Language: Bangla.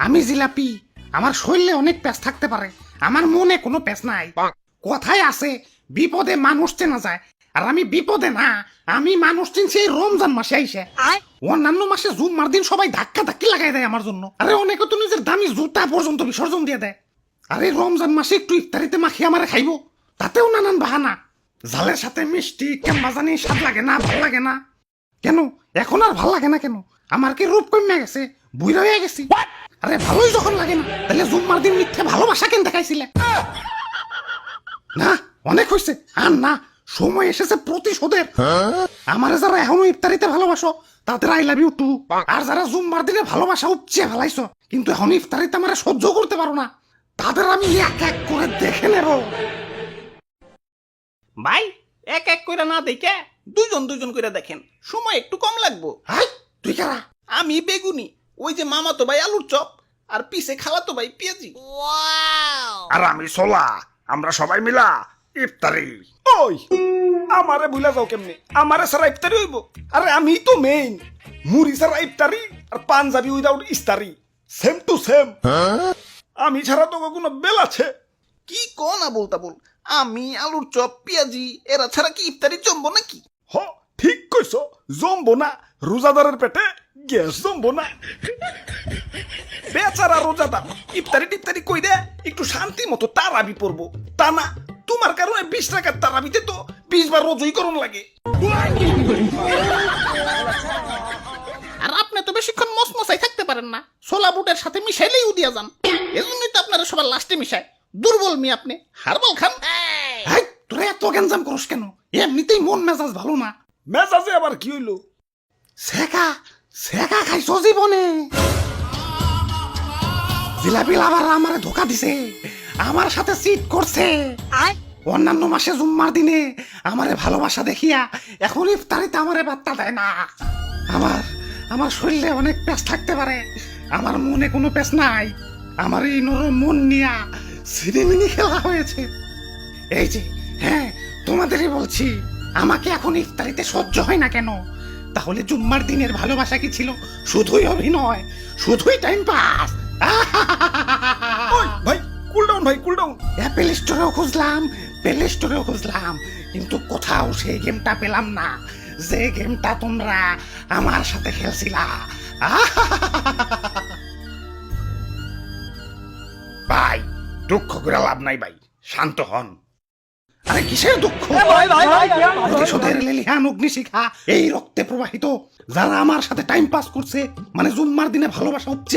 আমি জিলাপি, আমার শরীরে অনেক প্যাঁচ থাকতে পারে, আমার মনে কোনো প্যাঁচ নাই। কথায় আছে বিপদে মানুষ চেনা যায়, আর আমি বিপদে না, আমি মানুষ চিনছি এই রমজান মাসে আইসে। অন্যান্য মাসে জুম্মার দিন সবাই ধাক্কা ধাক্কি লাগাই দেয় আমার জন্য, আরে অনেকে তো নিজের দামি জুতা পর্যন্ত বিসর্জন দিয়ে দেয়। আরে রমজান মাসে একটু ইফতারিতে মাখি আমারে খাইবো, তাতেও নানান বাহানা। ঝালের সাথে মিষ্টি কেমবা জানি স্বাদ লাগে না, ভাল লাগে না কেন? এখন আর ভাল লাগে না কেন? আমার কি রূপ কমে গেছে, বুইরা হয়ে গেছি? আরে ভালোই যখন লাগে না, তাহলে জুম্মার দিন মিথ্যে ভালোবাসা কেন দেখাইছিলে? না, অনেক হয়েছে, আর না, সময় এসেছে প্রতিশোধের। আমারে যারা এখনো ইফতারিতে ভালোবাসো তাদের আই লাভ ইউ টু, আর যারা জুম্মার দিনে ভালোবাসা উপচে ফেলাইছো কিন্তু এখন ইফতারিতে আমারে সহ্য করতে পারো না, তাদের আমি এক এক করে দেখে নেব। ভাই, এক এক করে না দেখে দুজন দুজন করে দেখেন, সময় একটু কম লাগবো। হাই, তুই কারা? আমি বেগুনি, ওই যে মামাতো ভাই আলুর চপ, আর পিছে খালাতো ভাই পেঁয়াজি। আর আমি সোলা, আমরা সবাই মিলা ইফতারি। ওই আমারে ভুলা যাও কেমনে? আমারে সারা ইফতারি হইব? আরে আমি তো মেইন, মুড়ি সারা ইফতারি আর পাঞ্জাবি উইদাউট ইস্তারি, সেম টু সেম। আমি ছাড়া তো কোনো বেল আছে? কি কোন বলতা বল, আমি আলুর চপ পেঁয়াজি এরা ছাড়া কি ইফতারি জমবো নাকি? হ, ঠিক কইছো, জমবো না। রোজাদারের পেটে গ্যাস জমবো না। বেচারা রোজাদার ইফতারি টিফতারি কইরে একটু শান্তি মতো তারাবি পড়বো, তা না, তোমার কারণে 20 টাকার তারাবিতে তো 20 বার রোজই করণ লাগে। আর আপনি তো বেশিক্ষণ মসমসাই থাকতে পারেন না, ছোলা বুটের সাথে মিশাইলেই উদিয়া যান। এজন্যই তো আপনারা সবার লাস্টে মিশায়। দুর্বল মি আপনি, হারবাল খান। হাই, তোরা এত গ্যাঞ্জাম করস কেন? এমনিতেই মন মেজাজ ভালো না। মেজাজে আবার কি হইলো? সেকা সেকা খাইছো জীবনে? জিলাপি আবার আমারে ধোকা দিছে, আমার সাথে চিট করছে। অন্যান্য মাসে জুম্মার দিনে আমারে ভালোবাসা দেখিয়া এখন ইফতারিতে আমারে বার্তা দেয় না। আমার আমার শরীরে অনেক পেঁচ থাকতে পারে, আমার মনে কোনো পেঁচ নাই। আমার এই নরম মন নিয়া সিনেমিনি খেলা হয়েছে। এই যে, হ্যাঁ, তোমাদেরই বলছি, আমাকে এখন ইফতারিতে সহ্য হয় না কেন? তাহলে জুম্মার দিনের ভালোবাসা কি ছিল শুধুই অভিনয়, শুধুই টাইম পাস? ওই ভাই, কুল ডাউন ভাই, কুল ডাউন। অ্যাপেল স্টোরেও খুঁজলাম, প্লে স্টোরেও খুঁজলাম, কিন্তু কোথাও সেই গেমটা পেলাম না, যে গেমটা তোমরা আমার সাথে খেলছিলা। ভাই, দুঃখ করে লাভ নাই ভাই, শান্ত হন। আরে কিসের দুঃখ? প্রতিশোধের লেলিহান অগ্নিশিখা এই রক্তে প্রবাহিত। যারা আমার সাথে টাইম পাস করছে, মানে জুম্মার দিনে ভালোবাসা উপচে